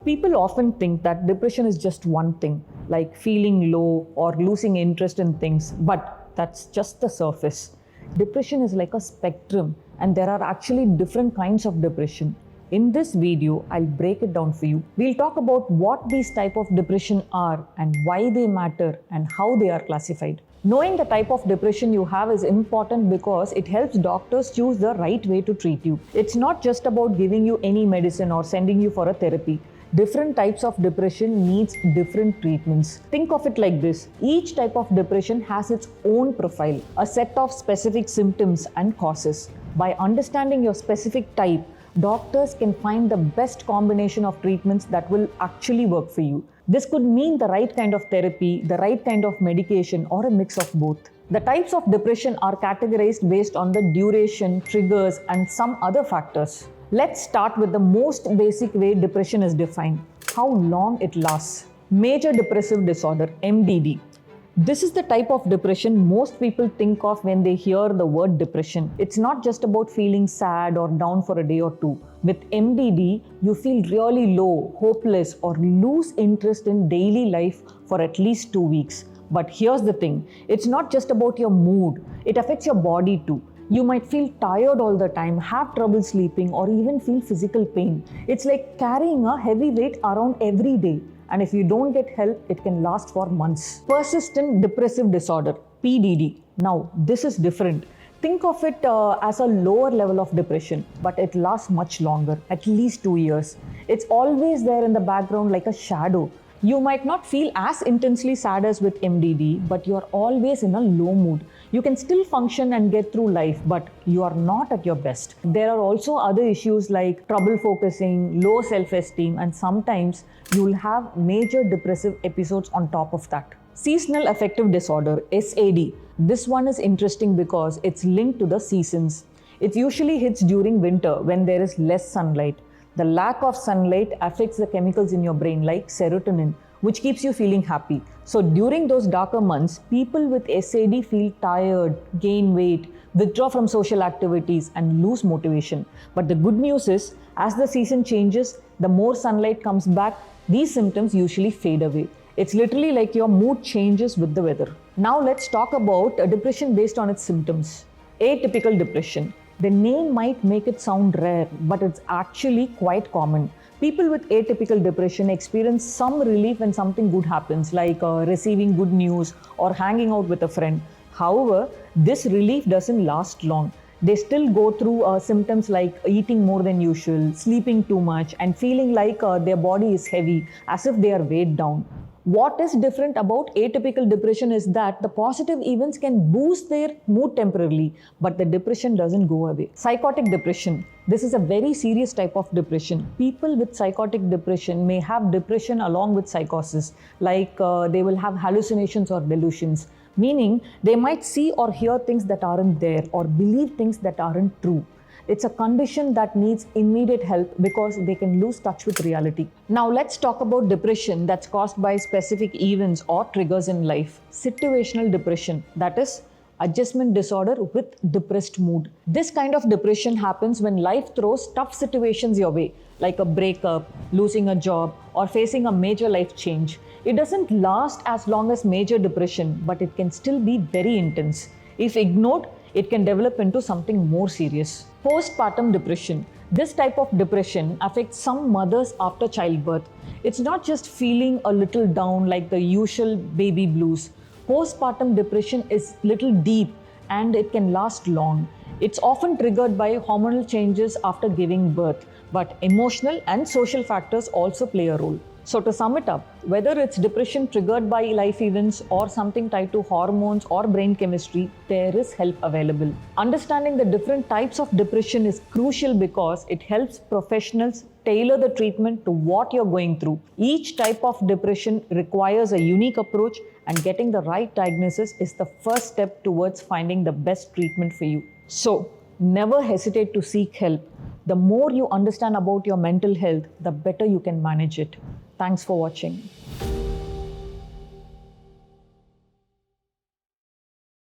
People often think that depression is just one thing, like feeling low or losing interest in things, but that's just the surface. Depression is like a spectrum, and there are actually different kinds of depression. In this video, I'll break it down for you. We'll talk about what these type of depression are and why they matter and how they are classified. Knowing the type of depression you have is important because it helps doctors choose the right way to treat you. It's not just about giving you any medicine or sending you for a therapy. Different types of depression needs different treatments. Think of it like this. Each type of depression has its own profile, a set of specific symptoms and causes. By understanding your specific type, doctors can find the best combination of treatments that will actually work for you. This could mean the right kind of therapy, the right kind of medication, or a mix of both. The types of depression are categorized based on the duration, triggers, and some other factors. Let's start with the most basic way depression is defined: how long it lasts. Major Depressive Disorder, MDD. This is the type of depression most people think of when they hear the word depression. It's not just about feeling sad or down for a day or two. With MDD, you feel really low, hopeless, or lose interest in daily life for at least 2 weeks. But here's the thing, it's not just about your mood, it affects your body too. You might feel tired all the time, have trouble sleeping, or even feel physical pain. It's like carrying a heavy weight around every day. And if you don't get help, it can last for months. Persistent Depressive Disorder, PDD. Now, this is different. Think of it as a lower level of depression, but it lasts much longer, at least 2 years. It's always there in the background like a shadow. You might not feel as intensely sad as with MDD, but you are always in a low mood. You can still function and get through life, but you are not at your best. There are also other issues like trouble focusing, low self-esteem, and sometimes you will have major depressive episodes on top of that. Seasonal Affective Disorder, SAD. This one is interesting because it's linked to the seasons. It usually hits during winter when there is less sunlight. The lack of sunlight affects the chemicals in your brain like serotonin, which keeps you feeling happy. So during those darker months, people with SAD feel tired, gain weight, withdraw from social activities, and lose motivation. But the good news is, as the season changes, the more sunlight comes back, these symptoms usually fade away. It's literally like your mood changes with the weather. Now let's talk about a depression based on its symptoms. Atypical depression. The name might make it sound rare, but it's actually quite common. People with atypical depression experience some relief when something good happens, like receiving good news or hanging out with a friend. However, this relief doesn't last long. They still go through symptoms like eating more than usual, sleeping too much, and feeling like their body is heavy, as if they are weighed down. What is different about atypical depression is that the positive events can boost their mood temporarily, but the depression doesn't go away. Psychotic depression. This is a very serious type of depression. People with psychotic depression may have depression along with psychosis, like they will have hallucinations or delusions, meaning they might see or hear things that aren't there or believe things that aren't true. It's a condition that needs immediate help because they can lose touch with reality. Now let's talk about depression that's caused by specific events or triggers in life. Situational depression, that is adjustment disorder with depressed mood. This kind of depression happens when life throws tough situations your way, like a breakup, losing a job, or facing a major life change. It doesn't last as long as major depression, but it can still be very intense. If ignored, it can develop into something more serious. Postpartum depression. This type of depression affects some mothers after childbirth. It's not just feeling a little down like the usual baby blues. Postpartum depression is little deep and it can last long. It's often triggered by hormonal changes after giving birth, but emotional and social factors also play a role. So to sum it up, whether it's depression triggered by life events or something tied to hormones or brain chemistry, there is help available. Understanding the different types of depression is crucial because it helps professionals tailor the treatment to what you're going through. Each type of depression requires a unique approach, and getting the right diagnosis is the first step towards finding the best treatment for you. So, never hesitate to seek help. The more you understand about your mental health, the better you can manage it. Thanks for watching.